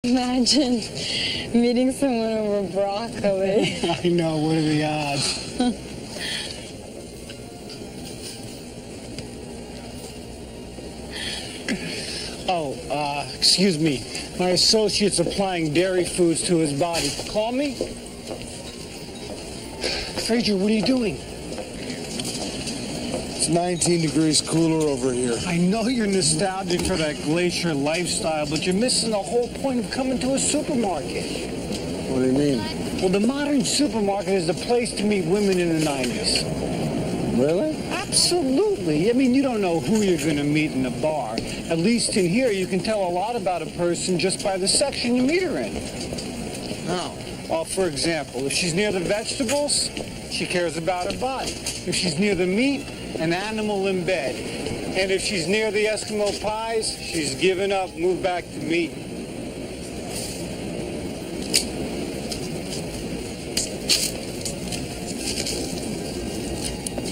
Imagine meeting someone over broccoli. I know, what are the odds? Excuse me. My associate's applying dairy foods to his body. Call me? Frazier, what are you doing? It's 19 degrees cooler over here. I know you're nostalgic for that glacier lifestyle, but you're missing the whole point of coming to a supermarket. What do you mean? Well, the modern supermarket is the place to meet women in the 90s. Really? Absolutely. I mean, you don't know who you're going to meet in a bar. At least in here, you can tell a lot about a person just by the section you meet her in. How? Well, for example, if she's near the vegetables, she cares about her body. If she's near the meat, an animal in bed. And if she's near the Eskimo pies, she's given up, moved back to meat.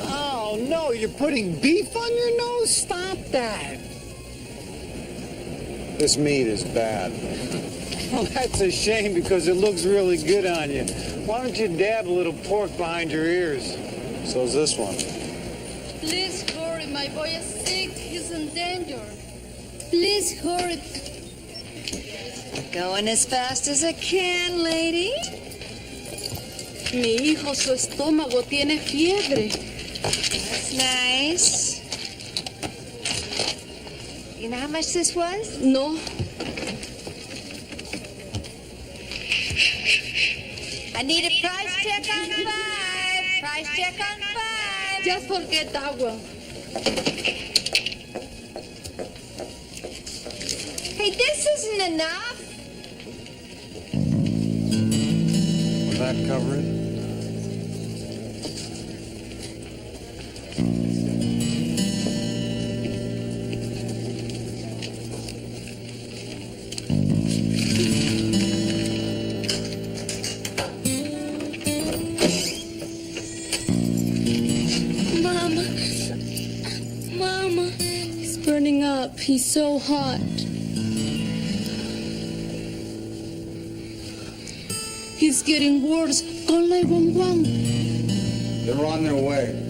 Oh, no, you're putting beef on your nose? Stop that. This meat is bad. Well, that's a shame because it looks really good on you. Why don't you dab a little pork behind your ears? So's this one. Please hurry, my boy is sick, he's in danger. Please hurry. Going as fast as I can, lady. Mi hijo, su estómago tiene fiebre. That's nice. You know how much this was? No, I need a price check on 5. Price check on 5. just forget agua. Hey, this isn't enough. Will that cover it? Mama, he's burning up. He's so hot. He's getting worse. Call 911. They're on their way.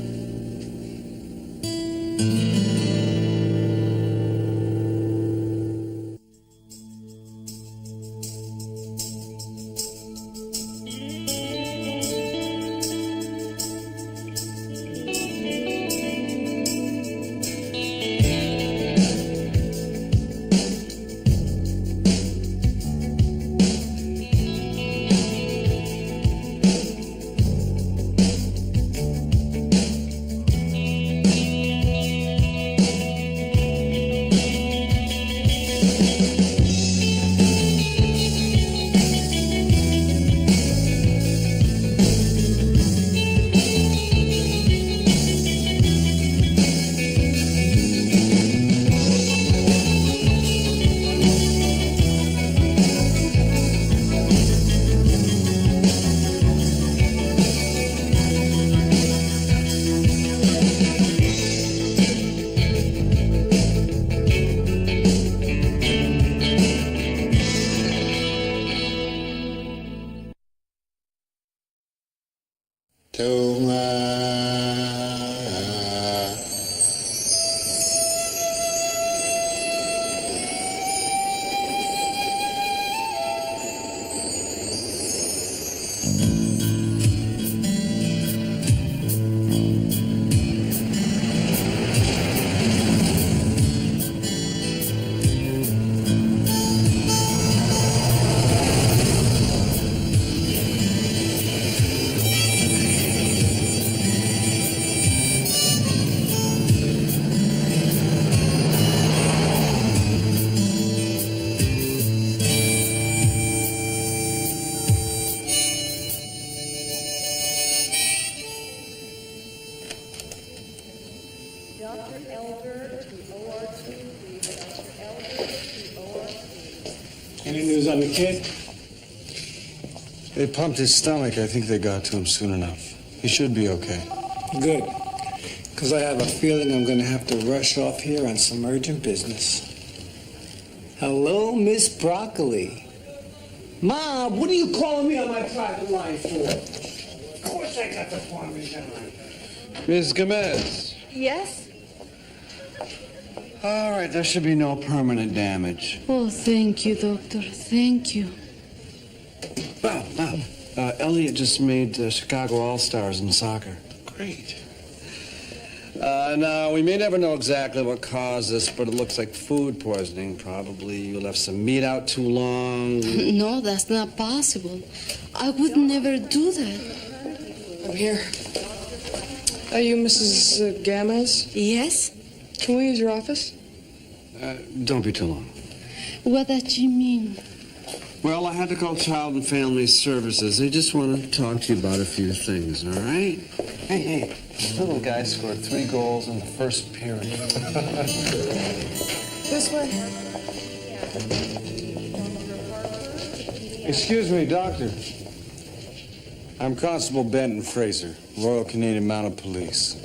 Any news on the kid? They pumped his stomach. I think they got to him soon enough. He should be okay. Good. Because I have a feeling I'm going to have to rush off here on some urgent business. Hello, Miss Broccoli. Mom, what are you calling me on my private line for? Of course I got the farming done. Ms. Gomez. Yes? All right, there should be no permanent damage. Oh, thank you, doctor. Thank you. Wow. Elliot just made Chicago All-Stars in soccer. Great. Now, we may never know exactly what caused this, but it looks like food poisoning. Probably you left some meat out too long. No, that's not possible. I would never do that. I'm here. Are you Mrs. Gamez? Yes? Can we use your office? Don't be too long. What does she mean? Well, I had to call Child and Family Services. They just want to talk to you about a few things, all right? Hey, this little guy scored 3 goals in the first period. This way. Excuse me, doctor. I'm Constable Benton Fraser, Royal Canadian Mounted Police.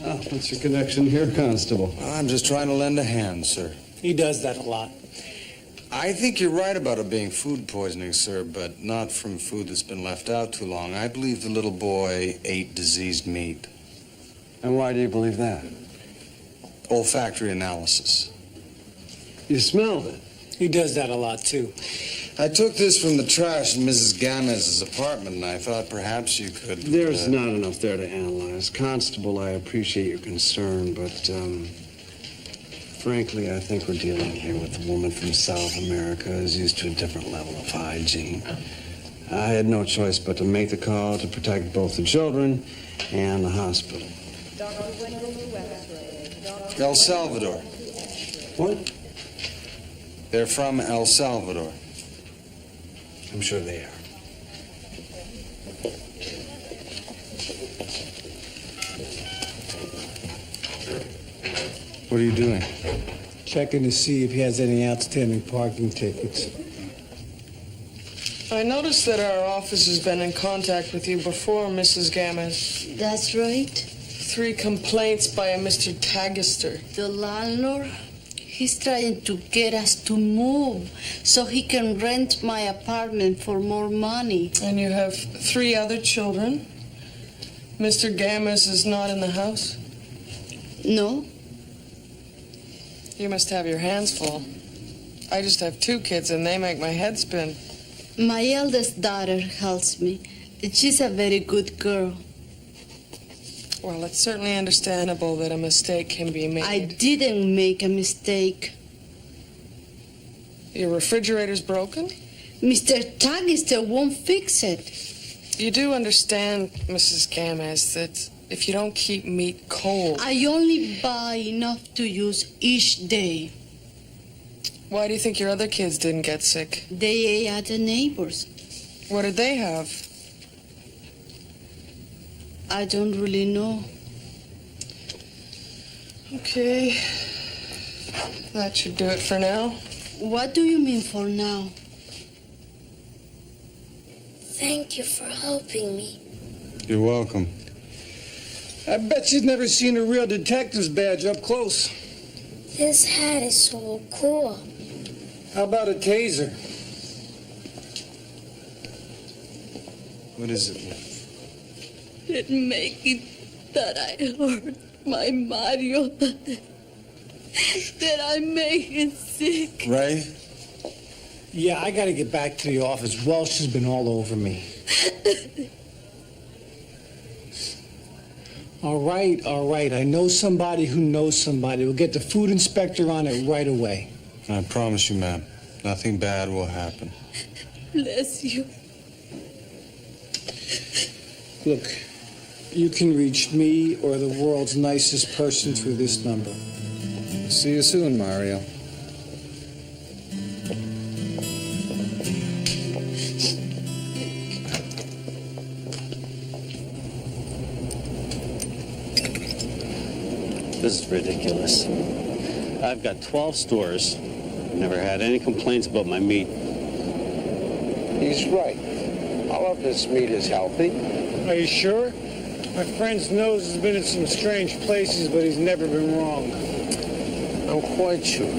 Oh, what's your connection here, Constable? I'm just trying to lend a hand, sir. He does that a lot. I think you're right about it being food poisoning, sir, but not from food that's been left out too long. I believe the little boy ate diseased meat. And why do you believe that? Olfactory analysis. You smelled it? He does that a lot, too. I took this from the trash in Mrs. Gamez's apartment, and I thought perhaps you could... There's not enough there to analyze. Constable, I appreciate your concern, but, frankly, I think we're dealing here with a woman from South America who's used to a different level of hygiene. I had no choice but to make the call to protect both the children and the hospital. El Salvador. What? They're from El Salvador. I'm sure they are. What are you doing? Checking to see if he has any outstanding parking tickets. I noticed that our office has been in contact with you before, Mrs. Gamez. That's right. 3 complaints by a Mr. Tagister. The landlord, he's trying to get us to move so he can rent my apartment for more money. And you have 3 other children. Mr. Gamez is not in the house. No? You must have your hands full. I just have 2 kids and they make my head spin. My eldest daughter helps me. She's a very good girl. Well, it's certainly understandable that a mistake can be made. I didn't make a mistake. Your refrigerator's broken? Mr. Tagister won't fix it. You do understand, Mrs. Gamez, that if you don't keep meat cold... I only buy enough to use each day. Why do you think your other kids didn't get sick? They ate at the neighbors. What did they have? I don't really know. Okay. That should do it for now. What do you mean for now? Thank you for helping me. You're welcome. I bet you've never seen a real detective's badge up close. This hat is so cool. How about a taser? What is it? Didn't make it that I hurt my Mario, that I made him sick. Ray? Yeah, I gotta get back to the office. Welsh has been all over me. All right. I know somebody who knows somebody. We'll get the food inspector on it right away. I promise you, ma'am, nothing bad will happen. Bless you. Look, you can reach me or the world's nicest person through this number. See you soon, Mario. This is ridiculous. I've got 12 stores. Never had any complaints about my meat. He's right. All of this meat is healthy. Are you sure? My friend's nose has been in some strange places, but he's never been wrong. I'm quite sure.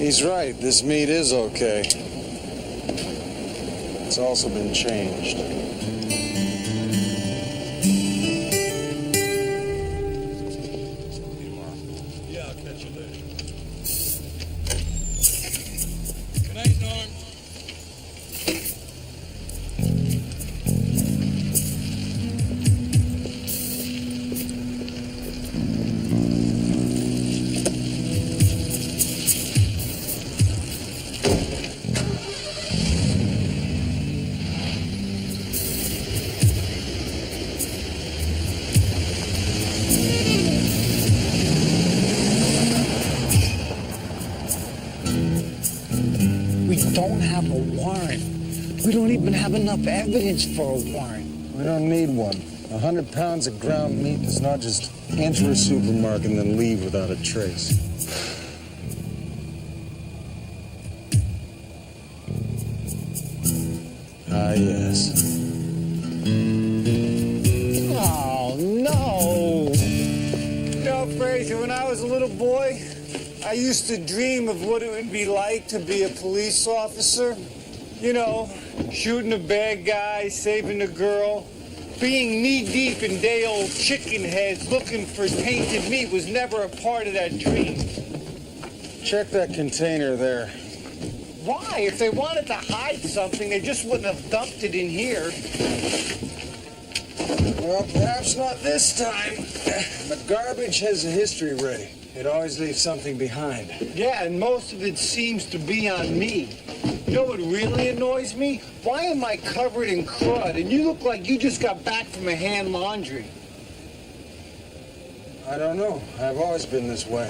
He's right. This meat is okay. It's also been changed. Yeah, I'll catch you later. Good night, Norm. We don't have a warrant. We don't even have enough evidence for a warrant. We don't need one. 100 pounds of ground meat does not just enter a supermarket and then leave without a trace. Ah, yes. Oh, no. You know, Fraser, when I was a little boy, I used to dream of what it would be like to be a police officer. You know, shooting a bad guy, saving a girl. Being knee-deep in day-old chicken heads looking for tainted meat was never a part of that dream. Check that container there. Why? If they wanted to hide something, they just wouldn't have dumped it in here. Well, perhaps not this time. But garbage has a history, Ray. It always leaves something behind. Yeah, and most of it seems to be on me. You know what really annoys me? Why am I covered in crud and you look like you just got back from a hand laundry? I don't know. I've always been this way.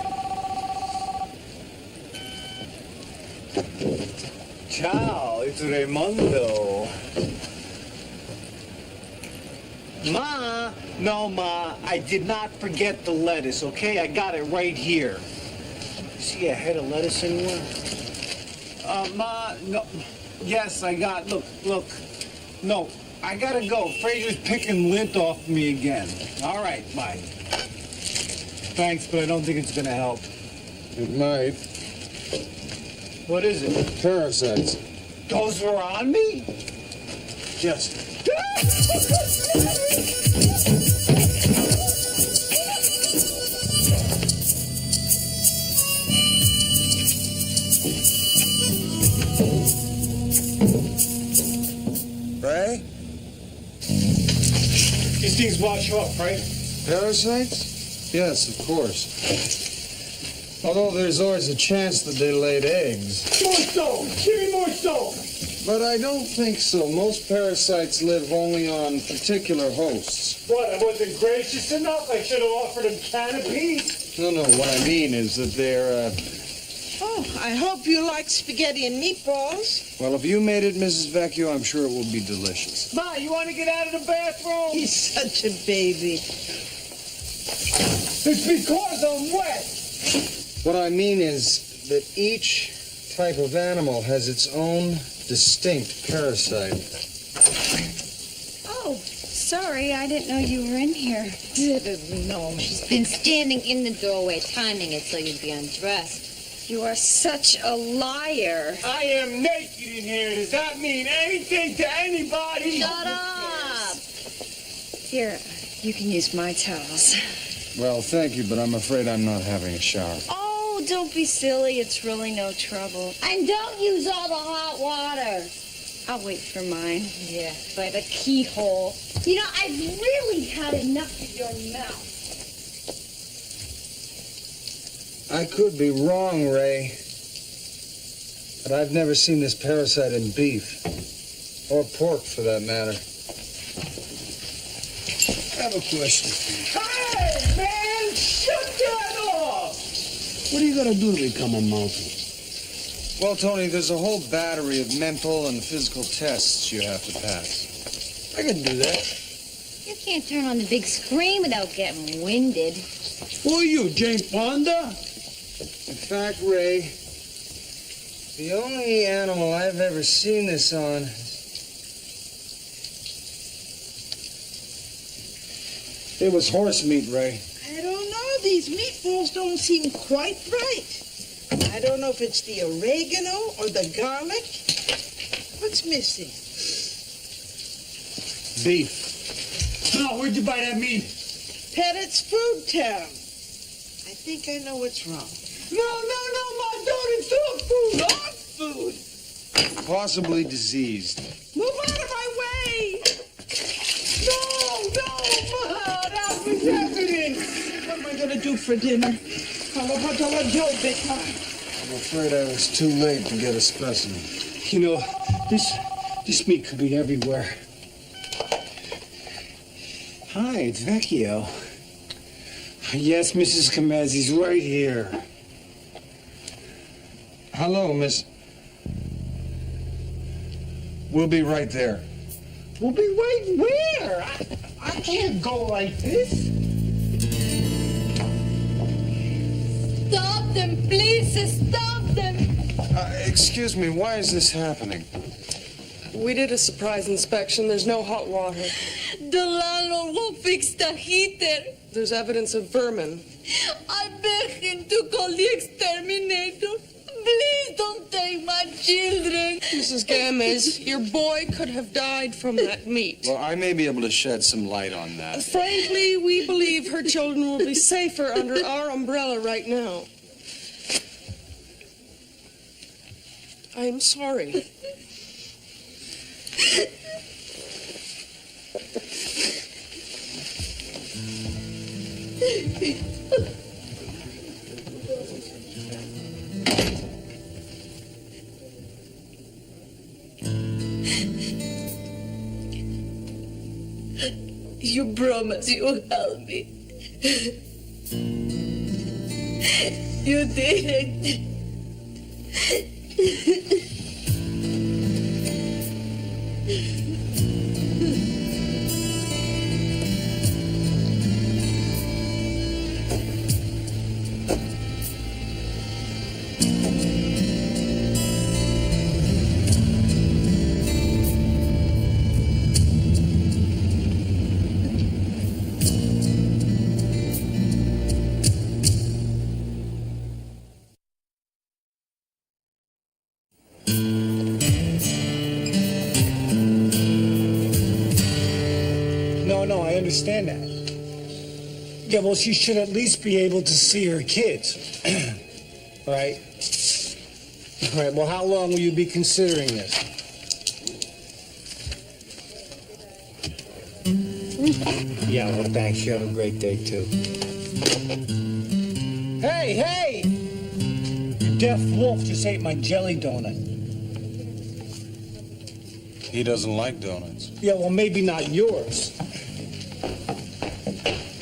Ciao, it's Raimundo. Ma, no, Ma, I did not forget the lettuce, okay? I got it right here. See a head of lettuce anywhere? Ma, no. Yes, I got, look. No, I gotta go. Fraser's picking lint off me again. All right, bye. Thanks, but I don't think it's gonna help. It might. What is it? Parasites. Those were on me? Yes. Ray? These things wash off, right? Parasites? Yes, of course. Although there's always a chance that they laid eggs. More stone! Give me more stone! But I don't think so. Most parasites live only on particular hosts. What, I wasn't gracious enough? I should have offered them canopies? No, what I mean is that they're, Oh, I hope you like spaghetti and meatballs. Well, if you made it, Mrs. Vecchio, I'm sure it will be delicious. Ma, you want to get out of the bathroom? He's such a baby. It's because I'm wet. What I mean is that each type of animal has its own distinct parasite. Oh, sorry, I didn't know you were in here. Didn't know. She's been standing in the doorway, timing it so you'd be undressed. You are such a liar. I am naked in here. Does that mean anything to anybody? Shut up! Here, you can use my towels. Well, thank you, but I'm afraid I'm not having a shower. Oh, don't be silly. It's really no trouble. And don't use all the hot water. I'll wait for mine. Yeah, by the keyhole. You know, I've really had enough of your mouth. I could be wrong, Ray, but I've never seen this parasite in beef, or pork for that matter. I have a question for you. Hey, man! Shut that off! What are you going to do to become a mountain? Well, Tony, there's a whole battery of mental and physical tests you have to pass. I can do that. You can't turn on the big screen without getting winded. Who are you, Jane Fonda? In fact, Ray, the only animal I've ever seen this on, it was horse meat, Ray. I don't know. These meatballs don't seem quite right. I don't know if it's the oregano or the garlic. What's missing? Beef. Oh, where'd you buy that meat? Pettit's Food Town. I think I know what's wrong. No, Ma, don't insult food. Not food. Possibly diseased. Move out of my way! No, Ma, that's what's happening. What am I going to do for dinner? I'm afraid I was too late to get a specimen. You know, this meat could be everywhere. Hi, it's Vecchio. Yes, Mrs. Kamezzi's right here. Hello, miss. We'll be right there. We'll be right where? I can't go like this. Stop them, please, stop them. Excuse me, why is this happening? We did a surprise inspection. There's no hot water. The landlord won't fix the heater. There's evidence of vermin. I beg him to call the exterminator. Please don't take my children. Mrs. Gomez, your boy could have died from that meat. Well, I may be able to shed some light on that. Frankly, we believe her children will be safer under our umbrella right now. I'm sorry. You promise you'll help me. You did No, I understand that. Yeah, well, she should at least be able to see her kids. Right? All right, well, how long will you be considering this? Yeah, well, thanks. You have a great day, too. Hey! Your deaf wolf just ate my jelly donut. He doesn't like donuts. Yeah, well, maybe not yours.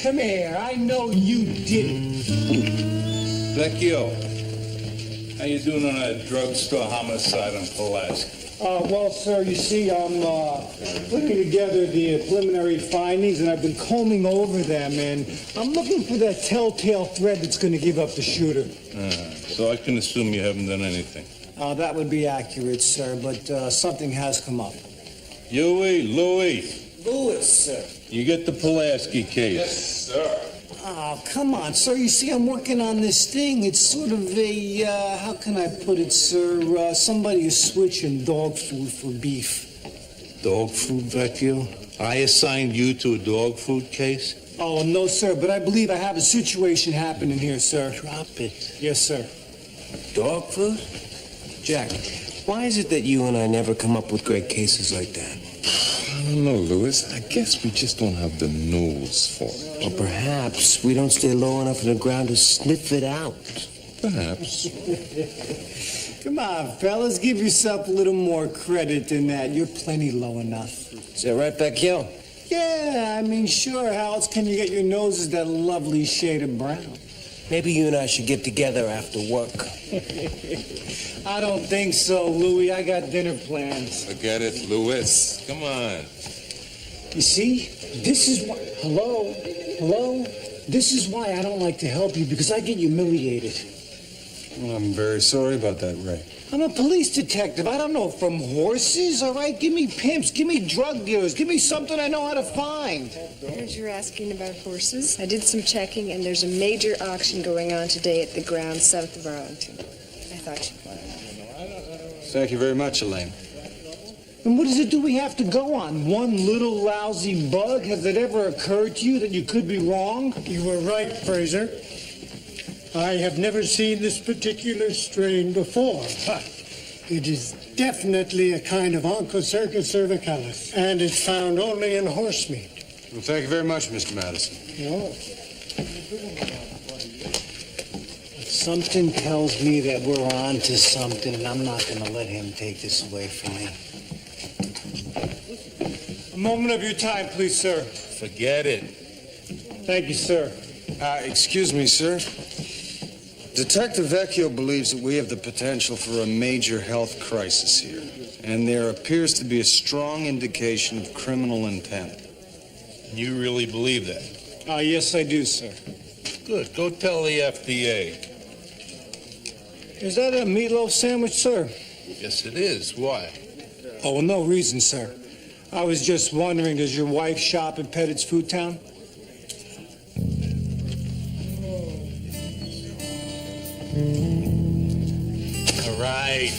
Come here, I know you did it. Vecchio, how you doing on that drugstore homicide on Pulaski? Well, sir, you see, I'm putting together the preliminary findings, and I've been combing over them, and I'm looking for that telltale thread that's going to give up the shooter. So I can assume you haven't done anything. That would be accurate, sir, but something has come up. Louis. Louis, sir. You get the Pulaski case. Yes, sir. Oh, come on, sir. You see, I'm working on this thing. It's sort of a, how can I put it, sir? Somebody is switching dog food for beef. Dog food, Vecchio? I assigned you to a dog food case? Oh, no, sir, but I believe I have a situation happening here, sir. Drop it. Yes, sir. Dog food? Jack, why is it that you and I never come up with great cases like that? I don't know, Louis. I guess we just don't have the nose for it. Or perhaps we don't stay low enough in the ground to sniff it out. Perhaps. Come on, fellas, give yourself a little more credit than that. You're plenty low enough. Is that right, Vecchio? Yeah, I mean, sure. How else can you get your noses that lovely shade of brown? Maybe you and I should get together after work. I don't think so, Louis. I got dinner plans. Forget it, Louis. Come on. You see, this is why... Hello? This is why I don't like to help you, because I get humiliated. Well, I'm very sorry about that, Ray. I'm a police detective. I don't know from horses, all right? Give me pimps, give me drug dealers, give me something I know how to find. As you're asking about horses, I did some checking, and there's a major auction going on today at the grounds south of Arlington. thought you would. Thank you very much, Elaine. And what is it do we have to go on? One little lousy bug? Has it ever occurred to you that you could be wrong? You were right, Fraser. I have never seen this particular strain before. It is definitely a kind of Onchocerca cervicalis, and it's found only in horse meat. Well, thank you very much, Mr. Madison. No. Something tells me that we're on to something, and I'm not going to let him take this away from me. A moment of your time, please, sir. Forget it. Thank you, sir. Excuse me, sir. Detective Vecchio believes that we have the potential for a major health crisis here, and there appears to be a strong indication of criminal intent. You really believe that? Yes, I do, sir. Good. Go tell the FDA. Is that a meatloaf sandwich, sir? Yes, it is. Why? Oh, well, no reason, sir. I was just wondering, does your wife shop at Pettit's Food Town? All right.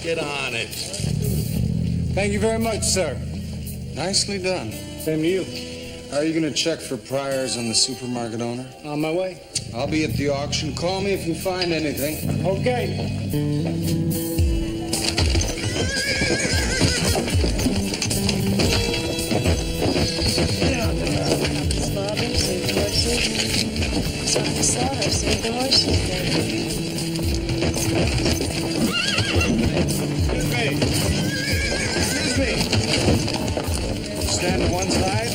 Get on it. Thank you very much, sir. Nicely done. Same to you. Are you going to check for priors on the supermarket owner? On my way. I'll be at the auction. Call me if you find anything. Okay. Slaughter, save the horses. Stop the slaughter, save the horses. Excuse me. Stand to one side.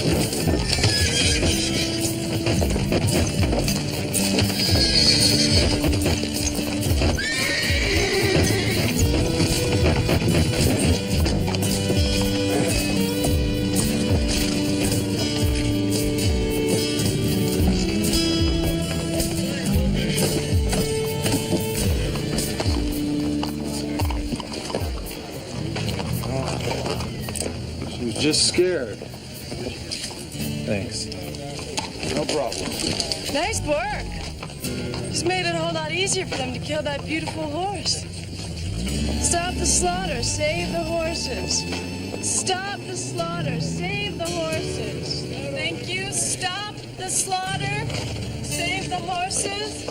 She was just scared. Thanks. No problem. Nice work. Just made it a whole lot easier for them to kill that beautiful horse. Stop the slaughter, save the horses. Stop the slaughter, save the horses. Thank you. Stop the slaughter, save the horses.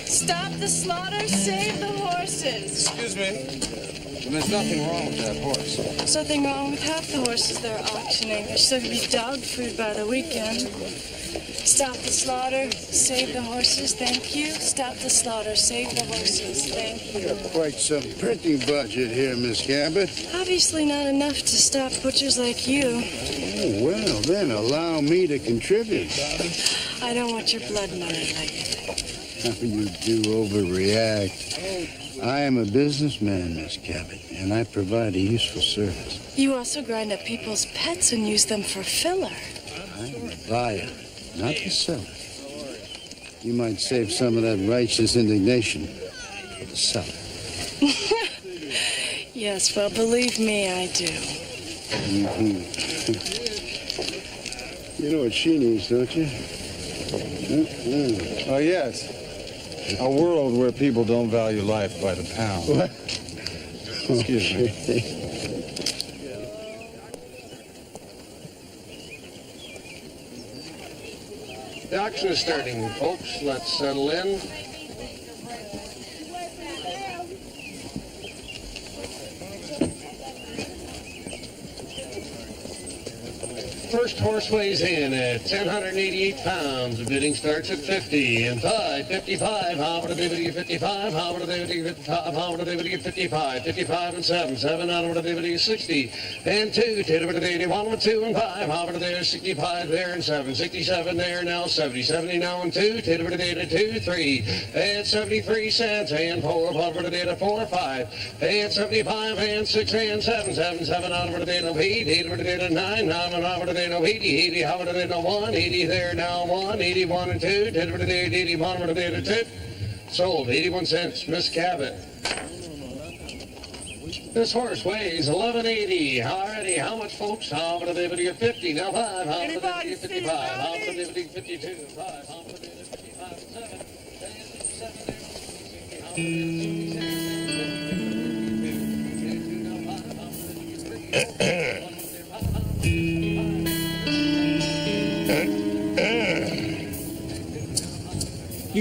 Stop the slaughter, save the horses. Excuse me. There's nothing wrong with that horse. There's nothing wrong with half the horses they're auctioning. They're still going to be dog food by the weekend. Stop the slaughter, save the horses, thank you. Stop the slaughter, save the horses, thank you. Quite some printing budget here, Miss Cabot. Obviously not enough to stop butchers like you. Oh, well, then allow me to contribute. I don't want your blood money like How you do overreact. I am a businessman, Miss Cabot, and I provide a useful service. you also grind up people's pets and use them for filler. I'm a buyer, not the seller. You might save some of that righteous indignation for the seller. Yes, well, believe me, I do. Mm-hmm. You know what she needs, don't you? Mm-hmm. Oh, yes. A world where people don't value life by the pound. What? Excuse me. The auction is starting, folks. Let's settle in. First horse weighs in at 1,088 pounds. The bidding starts at 50. And 55. How about a bidding at 55? How about a bidding at 55? How about a bidding at 55? 55 and 7. 7 out of a bidding at 60. And 2. 10 of 81 with 2 and 5. How about there? 65 there and 7. 67 there now. 70. 70 now and 2. 10 of a 2. 3. And 73 cents. And 4. How about a 4. 5. And 75 and 6 and 7. 7. 7 out of a 8. 8 of a 9. 9 out of a 80, 80, how about it, 1, 80 there now, 1, 81 and 2, 10 for the day, 81 for the day, 2. Sold, 81 cents, Miss Cabot. This horse weighs 1180. Alrighty, how much, folks? How about the day, 50, now 5, how about the day, 55, how about the day, 52, 5, how about the day, 55, 7, 7, You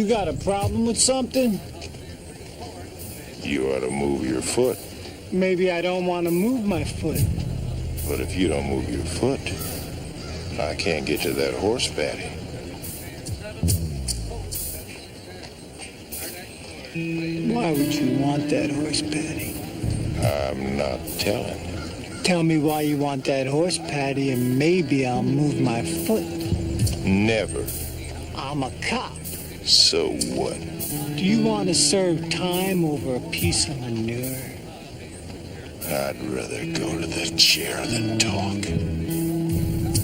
got a problem with something? You ought to move your foot. Maybe I don't want to move my foot. But if you don't move your foot, I can't get to that horse patty. Why would you want that horse patty? I'm not telling. Tell me why you want that horse patty and maybe I'll move my foot. Never. I'm a cop. So what? Do you want to serve time over a piece of manure? I'd rather go to the chair than talk.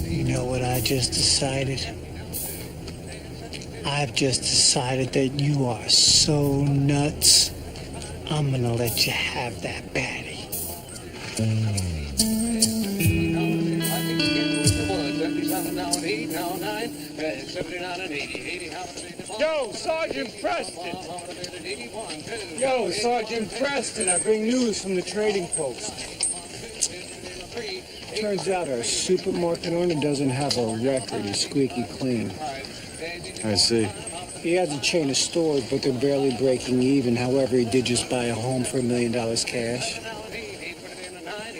You know what I just decided? I've just decided that you are so nuts, I'm gonna let you have that patty. Yo, Sergeant Preston! Yo, Sergeant Preston, I bring news from the trading post. Turns out our supermarket owner doesn't have a record. He's squeaky clean. I see. He has a chain of stores, but they're barely breaking even. However, he did just buy a home for $1 million cash.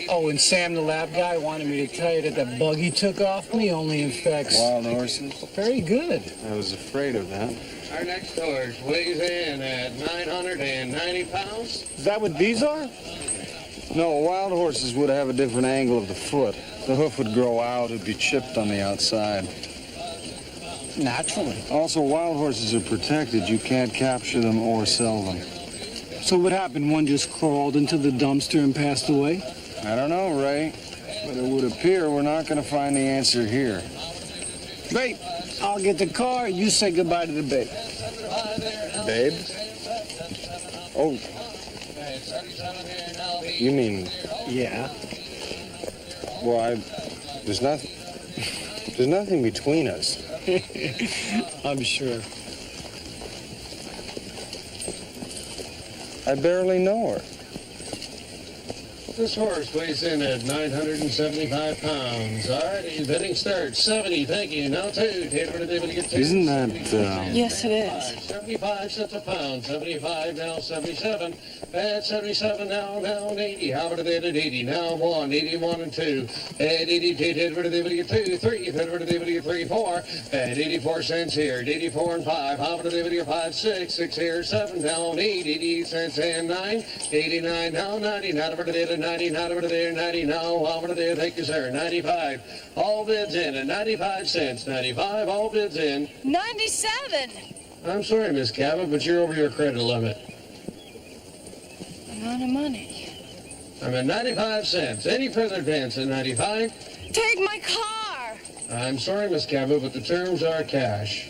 Oh, and Sam, the lab guy, wanted me to tell you that the bug he took off me only infects... Wild horses? Very good. I was afraid of that. Our next horse weighs in at 990 pounds. Is that what these are? No, wild horses would have a different angle of the foot. The hoof would grow out, it'd be chipped on the outside. Naturally. Also, wild horses are protected. You can't capture them or sell them. So what happened? One just crawled into the dumpster and passed away? I don't know, Ray, but it would appear we're not going to find the answer here. Great. I'll get the car. You say goodbye to the babe. Babe? Oh. You mean... Yeah. Well, there's nothing between us. I'm sure. I barely know her. This horse weighs in at 975 pounds. All right, he's bidding start. 70, thank you. Now two. Isn't that, Yes, it is. 75 cents a pound. 75, now 77. At 77, now 80. How about it at 80? Now 1, 81 and 2. At 82, 2, 3, 3, 4. At 84 cents here. At 84 and 5. How about it 5, 6, 6 here, 7, down 8, 88 cents and 9. 89, now 90. Not about it 90, not over there, 90, no, over there, thank you, sir, 95. All bids in at 95 cents, 95, all bids in. 97. I'm sorry, Miss Cabot, but you're over your credit limit. I'm out of money. I'm at 95 cents. Any further advance at 95? Take my car. I'm sorry, Miss Cabot, but the terms are cash.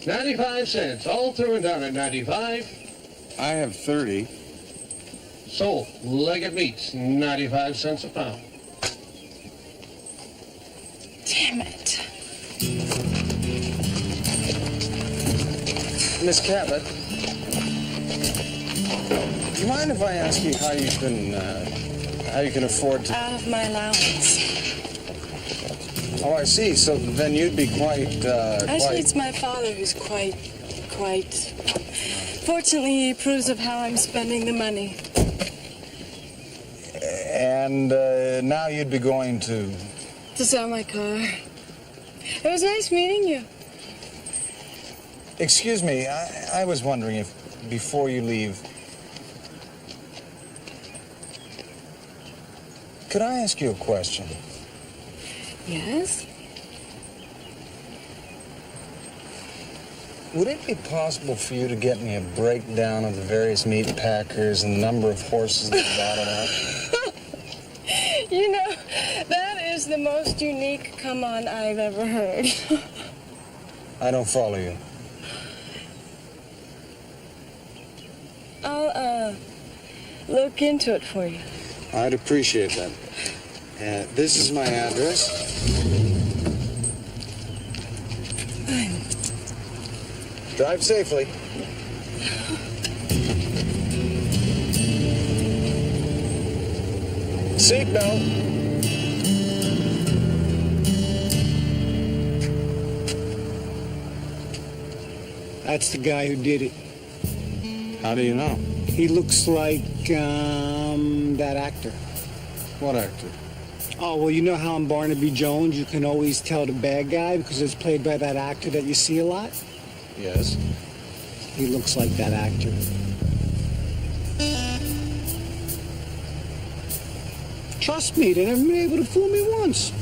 95 cents, all through and done at 95. I have 30. Sold. Leggett Meats, 95 cents a pound. Damn it. Miss Cabot, do you mind if I ask you how you can afford to... Out of my allowance. Oh, I see. So then you'd be quite, Actually, it's my father who's quite... Fortunately, he approves of how I'm spending the money. And now you'd be going to... To sell my car. It was nice meeting you. Excuse me, I was wondering if, before you leave... Could I ask you a question? Yes? Would it be possible for you to get me a breakdown of the various meat packers and the number of horses that bottom out? You know, that is the most unique come-on I've ever heard. I don't follow you. I'll, look into it for you. I'd appreciate that. This is my address. Drive safely. Seatbelt. That's the guy who did it. How do you know? He looks like, that actor. What actor? Oh, well, you know how in Barnaby Jones you can always tell the bad guy because it's played by that actor that you see a lot? Yes. He looks like that actor. Trust me, they never been able to fool me once.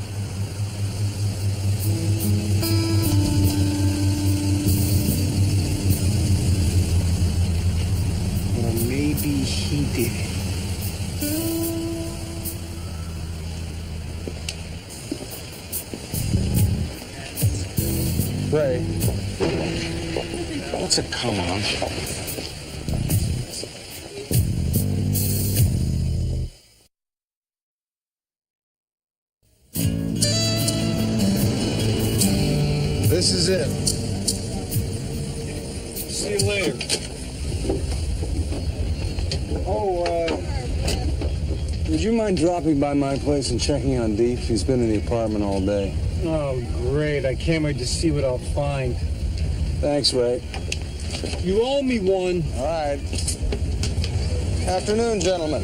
Or maybe he did it. Ray, what's a come on? This is it. See you later. Would you mind dropping by my place and checking on Deep? He's been in the apartment all day. Oh, great. I can't wait to see what I'll find. Thanks, Ray. You owe me one. All right. Afternoon, gentlemen.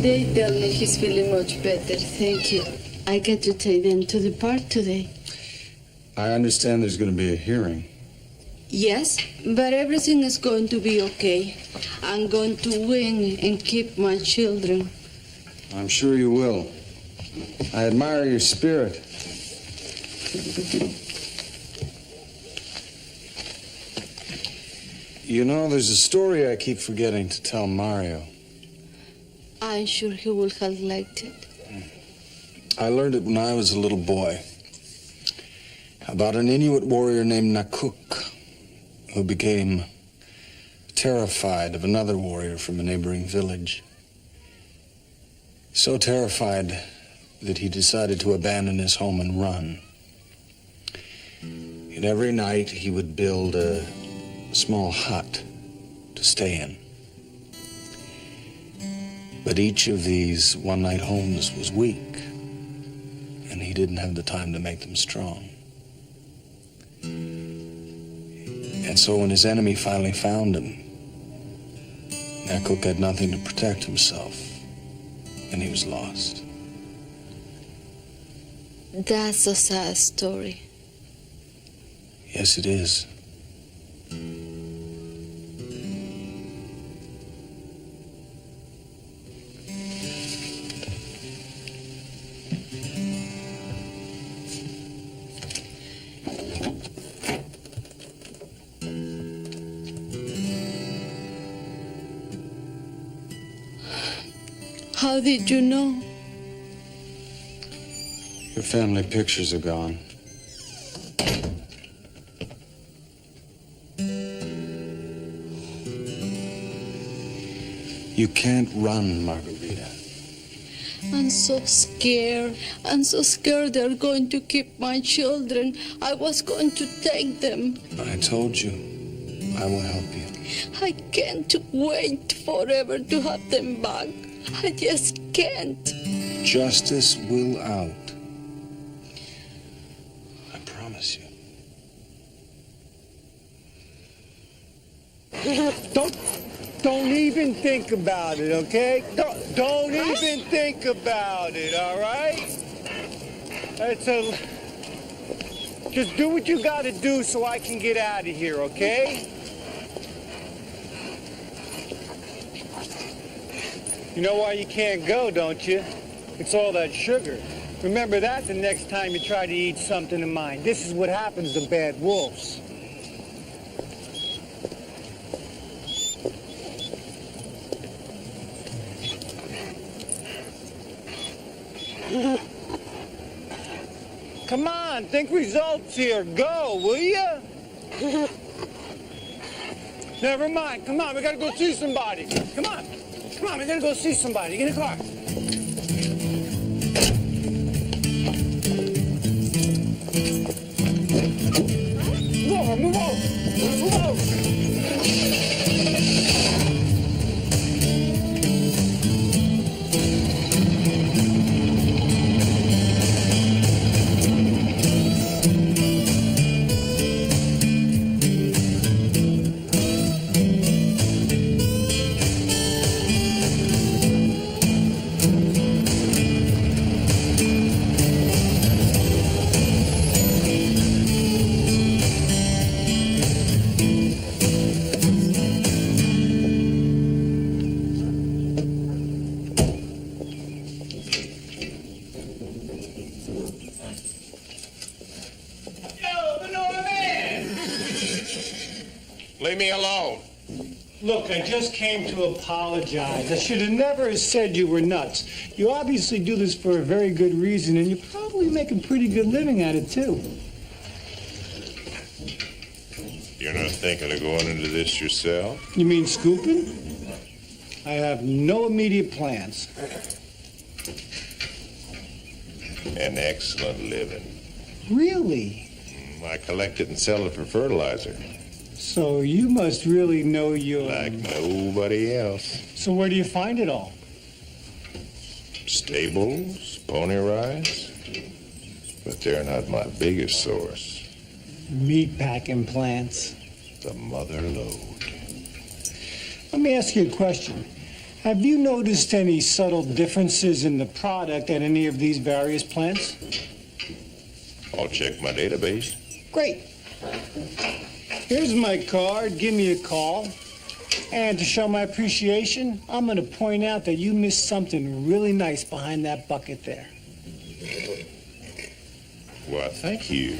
They tell me he's feeling much better, thank you. I get to take them to the park today. I understand there's going to be a hearing. Yes, but everything is going to be okay. I'm going to win and keep my children. I'm sure you will. I admire your spirit. You know, there's a story I keep forgetting to tell Mario. I'm sure he will have liked it. I learned it when I was a little boy. About an Inuit warrior named Nakuk, who became terrified of another warrior from a neighboring village. So terrified that he decided to abandon his home and run. And every night he would build a small hut to stay in. But each of these one-night homes was weak, and he didn't have the time to make them strong. And so when his enemy finally found him, Nakuk had nothing to protect himself, and he was lost. That's a sad story. Yes, it is. How did you know? Your family pictures are gone. You can't run, Margarita. I'm so scared. I'm so scared they're going to keep my children. I was going to take them. I told you, I will help you. I can't wait forever to have them back. I just can't. Justice will out. I promise you. Don't even think about it, okay? Don't even think about it, all right? Just do what you got to do so I can get out of here, okay? You know why you can't go, don't you? It's all that sugar. Remember that the next time you try to eat something of mine. This is what happens to bad wolves. Come on, think results here. Go, will you? Never mind. Come on, we gotta go see somebody. Come on. Come on, we gotta go see somebody. Get in the car. Move over, move over. Move over. Leave me alone. Look, I just came to apologize. I should have never said you were nuts. You obviously do this for a very good reason, and you probably make a pretty good living at it, too. You're not thinking of going into this yourself? You mean scooping? I have no immediate plans. An excellent living. Really? I collect it and sell it for fertilizer. So you must really know your... Like nobody else. So where do you find it all? Stables, pony rides. But they're not my biggest source. Meat packing plants. The mother lode. Let me ask you a question. Have you noticed any subtle differences in the product at any of these various plants? I'll check my database. Great. Here's my card. Give me a call. And to show my appreciation, I'm going to point out that you missed something really nice behind that bucket there. Well, thank you.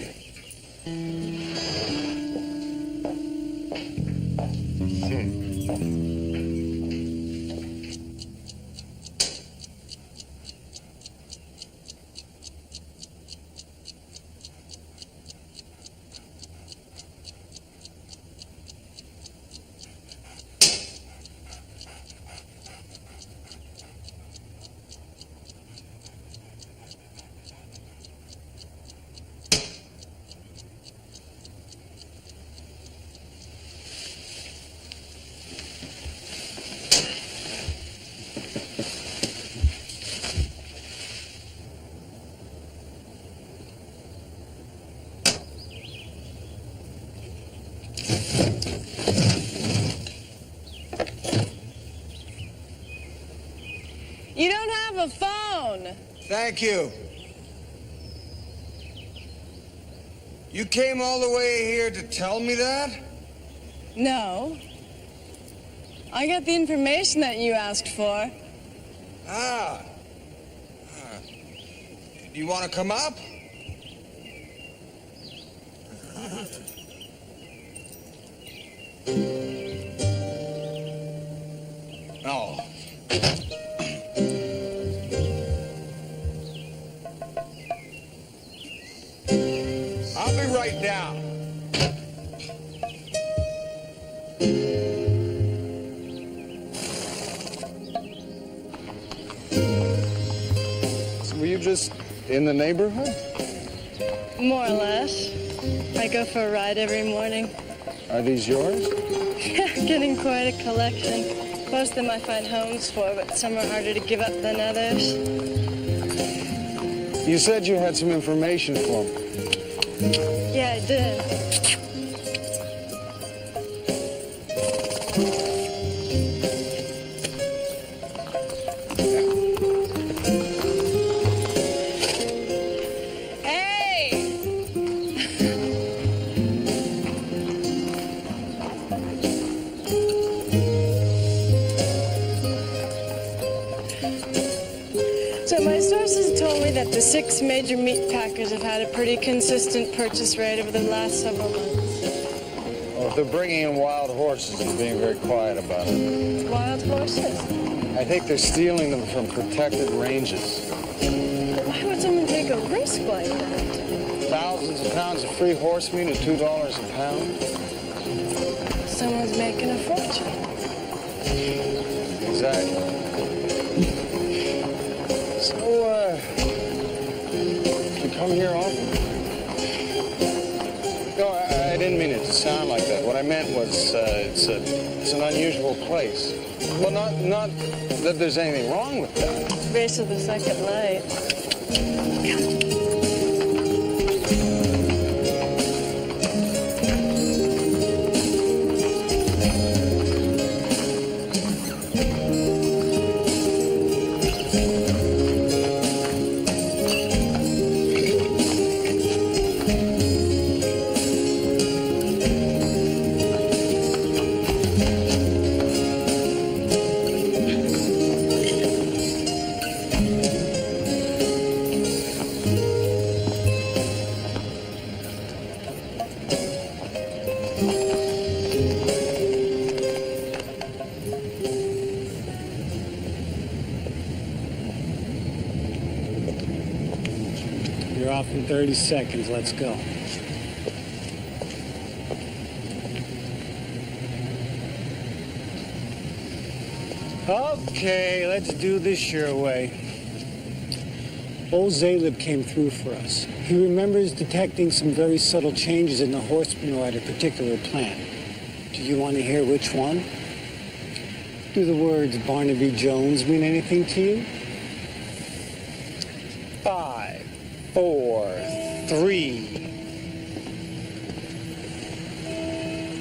You don't have a phone. Thank you. You came all the way here to tell me that? No. I got the information that you asked for. Ah. Do you want to come up? No. I'll be right down. So were you just in the neighborhood? More or less. I go for a ride every morning. Are these yours? Getting quite a collection. Most of them I find homes for, but some are harder to give up than others. You said you had some information for me. Yeah, I did. So my sources told me that the 6 major meat packers have had a pretty consistent purchase rate over the last several months. Well, if they're bringing in wild horses and being very quiet about it. Wild horses? I think they're stealing them from protected ranges. Why would someone take a risk like that? Thousands of pounds of free horse meat at $2 a pound. Someone's making a fortune. Exactly. So, you come here often? No, I didn't mean it to sound like that. What I meant was, it's an unusual place. Well, not that there's anything wrong with that. Race of the second light. You're off in 30 seconds. Let's go. Okay, let's do this your way. Old Zaleb came through for us. He remembers detecting some very subtle changes in the horse manure at a particular plant. Do you want to hear which one? Do the words Barnaby Jones mean anything to you? 5, 4, 3.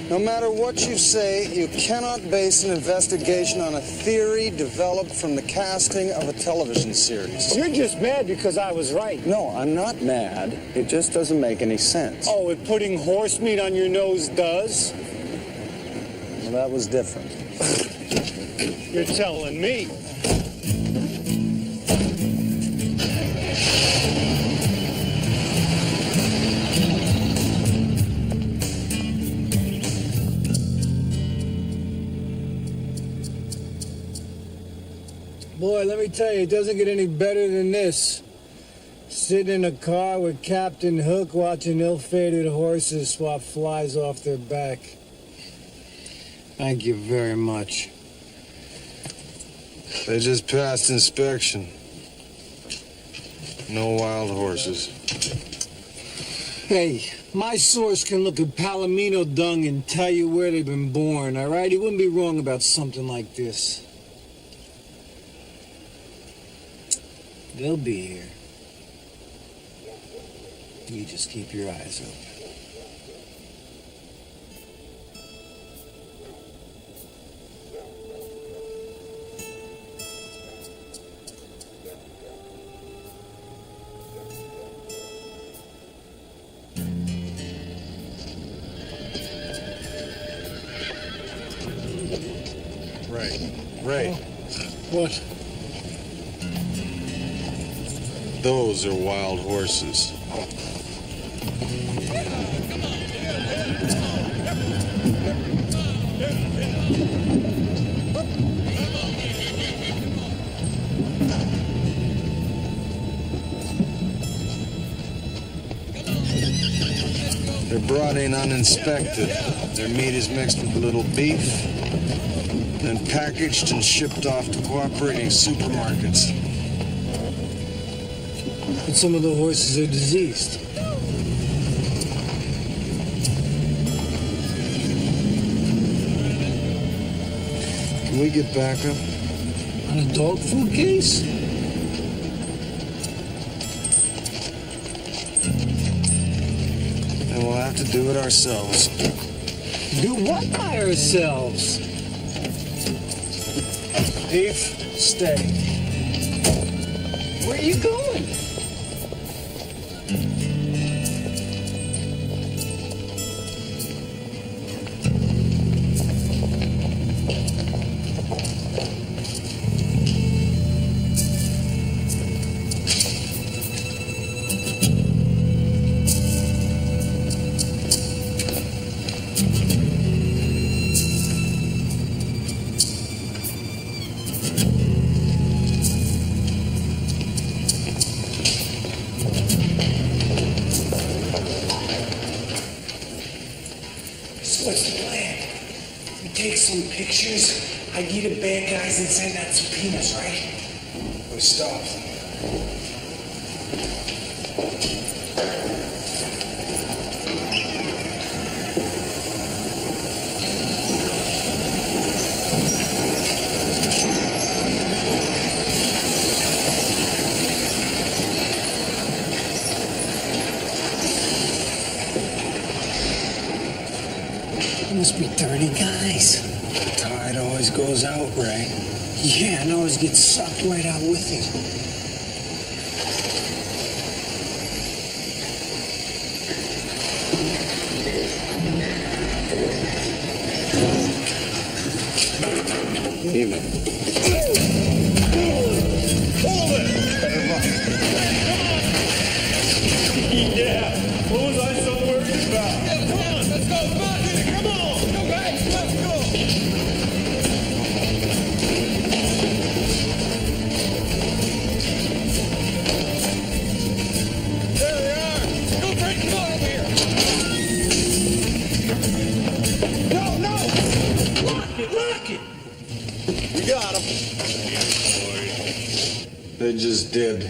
No matter what you say, you cannot base an investigation on a theory developed from the casting of a television series. You're just mad because I was right. No, I'm not mad. It just doesn't make any sense. Oh, and putting horse meat on your nose does? Well, that was different. You're telling me. Boy, let me tell you, it doesn't get any better than this. Sitting in a car with Captain Hook watching ill-fated horses swap flies off their back. Thank you very much. They just passed inspection. No wild horses. Hey, my source can look at Palomino dung and tell you where they've been born, all right? He wouldn't be wrong about something like this. They'll be here. You just keep your eyes open. Ray. What? Those are wild horses. They're brought in uninspected. Their meat is mixed with a little beef, then packaged and shipped off to cooperating supermarkets. But some of the horses are diseased. Can we get backup? On a dog food case? Then we'll have to do it ourselves. Do what by ourselves? Beef, stay. Where are you going? I get the bad guys and send out subpoenas, right? We stop them. There must be 30 guys. The tide always goes out, Ray. Yeah, and always gets sucked right out with it. Evening. Yeah, what was I so worried about? Yeah, come on, let's go, come on, come on, go back, let's go. There They just did.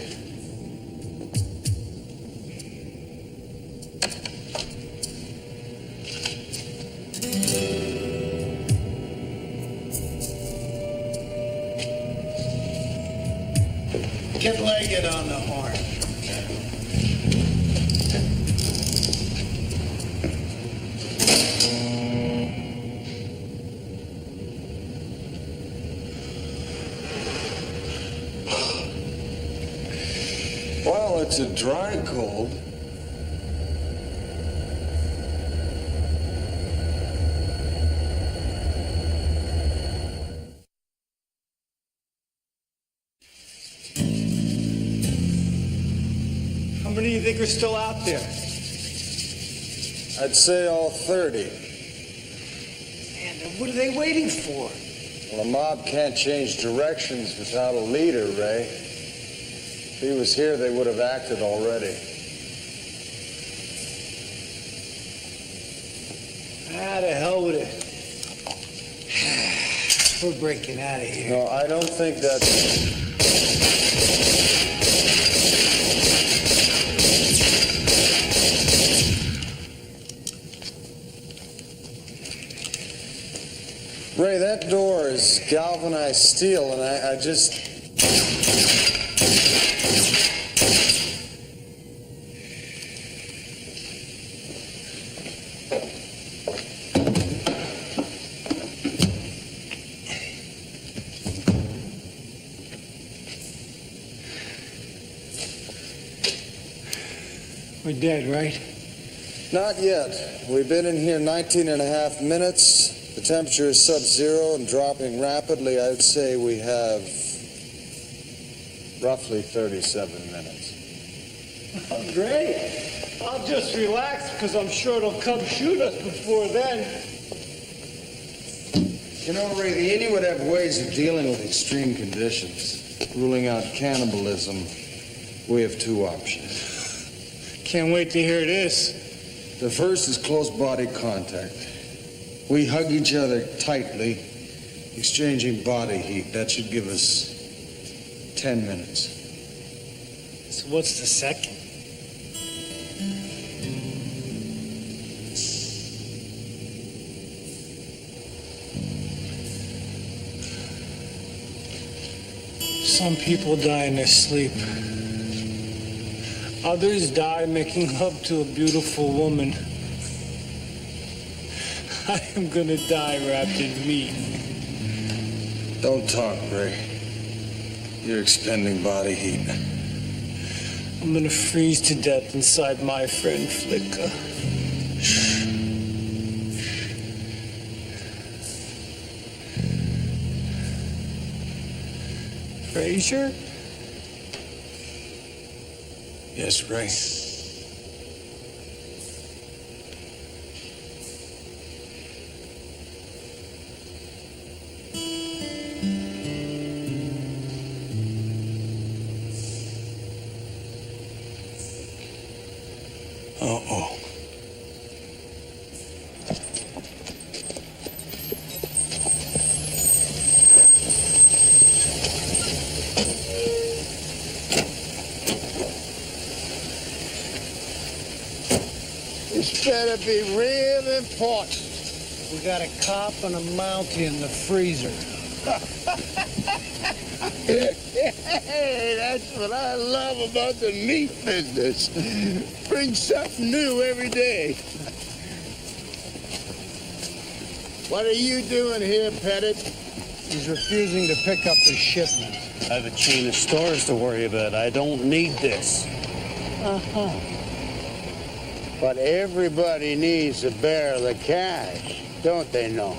Get Leggett on the horn. Well, it's a dry cold. How many do you think are still out there? I'd say all 30. Man, then what are they waiting for? Well, a mob can't change directions without a leader, Ray. If he was here, they would have acted already. Ah, to hell with it. We're breaking out of here. No, I don't think that's... Ray, that door is galvanized steel, and I just... We're dead, right? Not yet. We've been in here 19 and a half minutes. The temperature is sub-zero and dropping rapidly. I'd say we have roughly 37 minutes. Oh, great. I'll just relax because I'm sure it'll come shoot us before then. You know, Ray, the Inuit have ways of dealing with extreme conditions. Ruling out cannibalism, we have two options. Can't wait to hear this. The first is close body contact. We hug each other tightly, exchanging body heat. That should give us 10 minutes. So what's the second? Some people die in their sleep. Others die making love to a beautiful woman. I am gonna die wrapped in meat. Don't talk, Ray. You're expending body heat. I'm gonna freeze to death inside my friend Flicka. Frazier? Yes, Ray. Uh-oh. This better be real important. We got a cop and a Mountie in the freezer. Hey, that's what I love about the meat business. Bring something new every day. What are you doing here, Pettit? He's refusing to pick up the shipment. I have a chain of stores to worry about. I don't need this. Uh-huh. But everybody needs a barrel of cash, don't they know?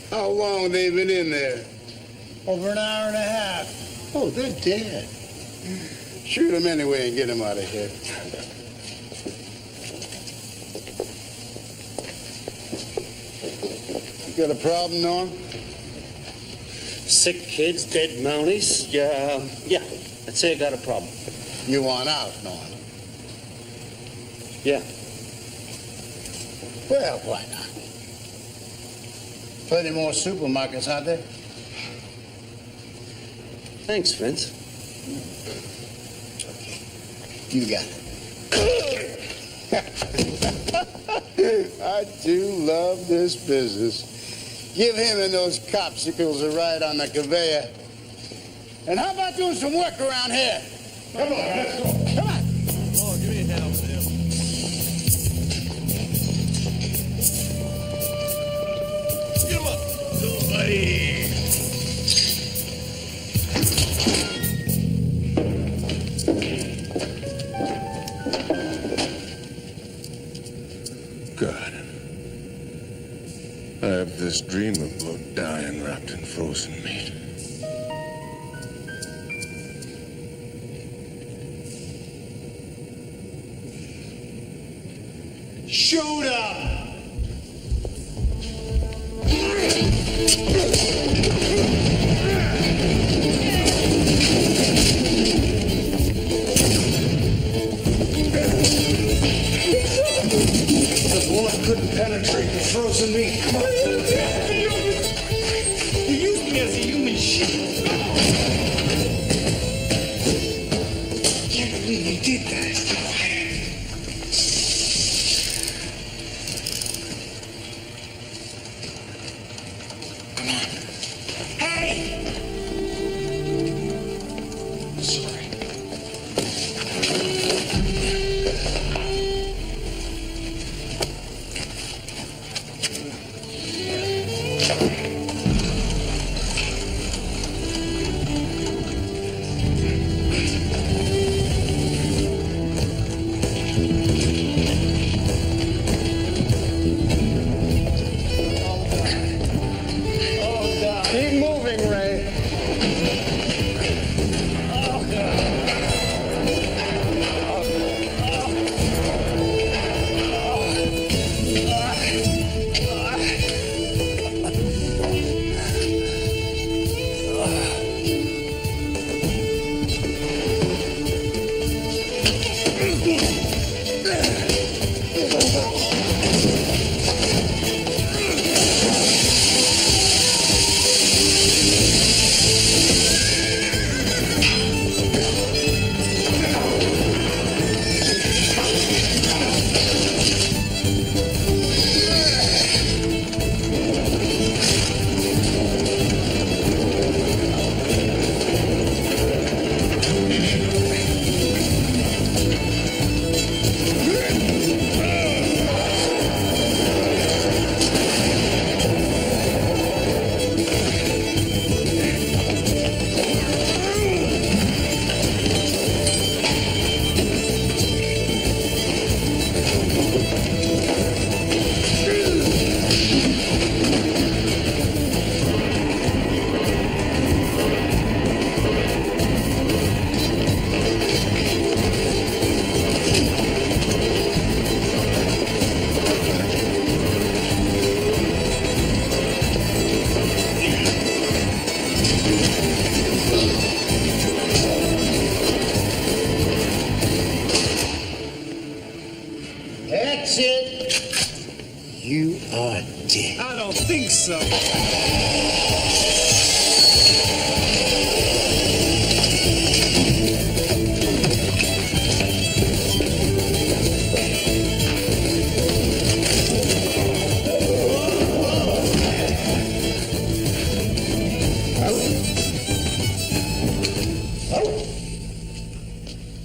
How long they been in there? Over an hour and a half. Oh, they're dead. Shoot them anyway and get them out of here. You got a problem, Norm? Sick kids, dead Mounties. Yeah, I'd say I got a problem. You want out, Norm? Yeah. Well, why not? Plenty more supermarkets out there. Thanks, Vince. You got it. I do love this business. Give him and those copsicles a ride on the conveyor. And how about doing some work around here? Come on, let's go. Come on. Oh, give me a hand over there. Get him up. Hey. God. I have this dream about dying wrapped in frozen meat. Shoot up! The bullet couldn't penetrate the frozen meat. You used me as a human shield. I can't believe you did that. Keep moving, Ray. That's it. You are dead. I don't think so.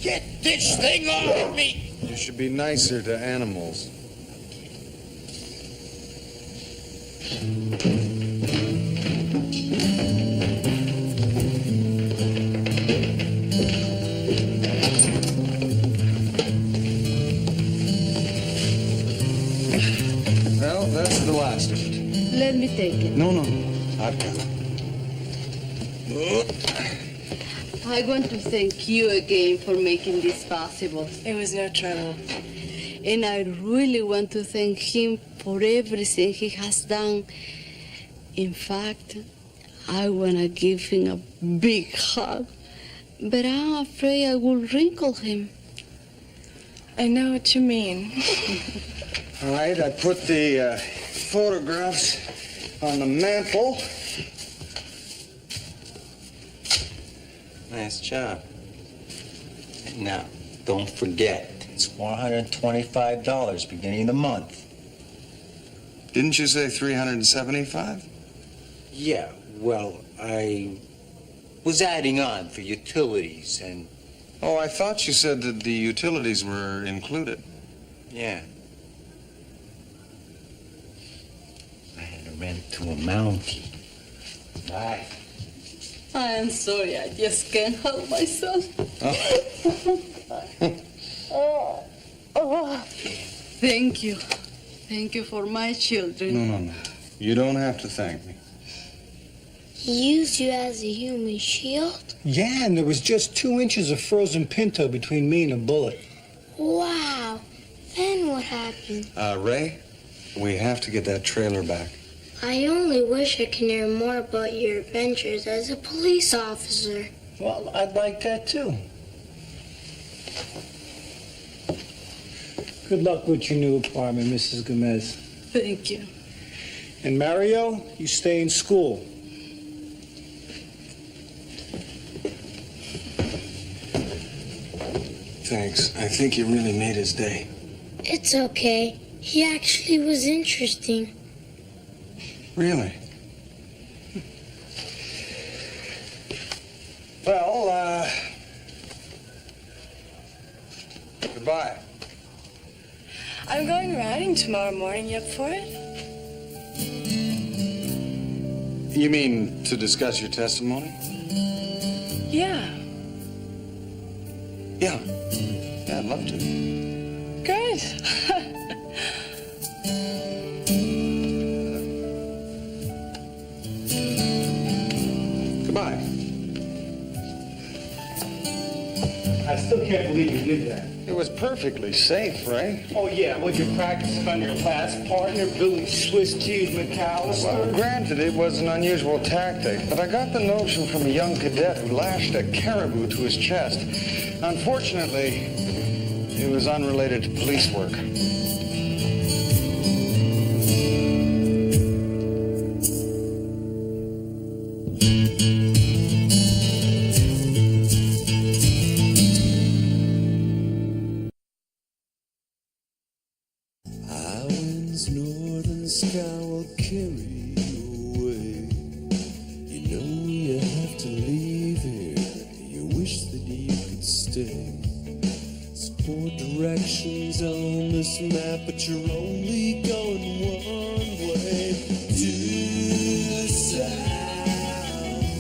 Get this thing off of me. You should be nicer to animals. Well, that's the last of it. Let me take it. No, I've got it. I want to thank you again for making this possible. It was no trouble. And I really want to thank him for everything he has done. In fact, I want to give him a big hug, but I'm afraid I will wrinkle him. I know what you mean. All right, I put the photographs on the mantle. Nice job. Now, don't forget, it's $425 beginning of the month. Didn't you say 375? Yeah, well, I was adding on for utilities and... Oh, I thought you said that the utilities were included. Yeah. I had to rent to a Mountie. Bye. I am sorry, I just can't help myself. Thank you. Thank you for my children. No. You don't have to thank me. He used you as a human shield? Yeah, and there was just 2 inches of frozen pinto between me and a bullet. Wow. Then what happened? Ray, we have to get that trailer back. I only wish I could hear more about your adventures as a police officer. Well, I'd like that too. Good luck with your new apartment, Mrs. Gomez. Thank you. And Mario, you stay in school. Thanks. I think you really made his day. It's okay. He actually was interesting. Really? Well, goodbye. I'm going riding tomorrow morning. You up for it? You mean to discuss your testimony? Yeah. Yeah, I'd love to. Good. Goodbye. I still can't believe you did that. It was perfectly safe, Ray. Oh, yeah, well, you're practicing on your class partner, Billy Swiss Cheese McAllister. Well, granted, it was an unusual tactic, but I got the notion from a young cadet who lashed a caribou to his chest. Unfortunately, it was unrelated to police work. Island's northern sky will carry you away. You know you have to leave here. You wish that you could stay. There's 4 directions on this map, but you're only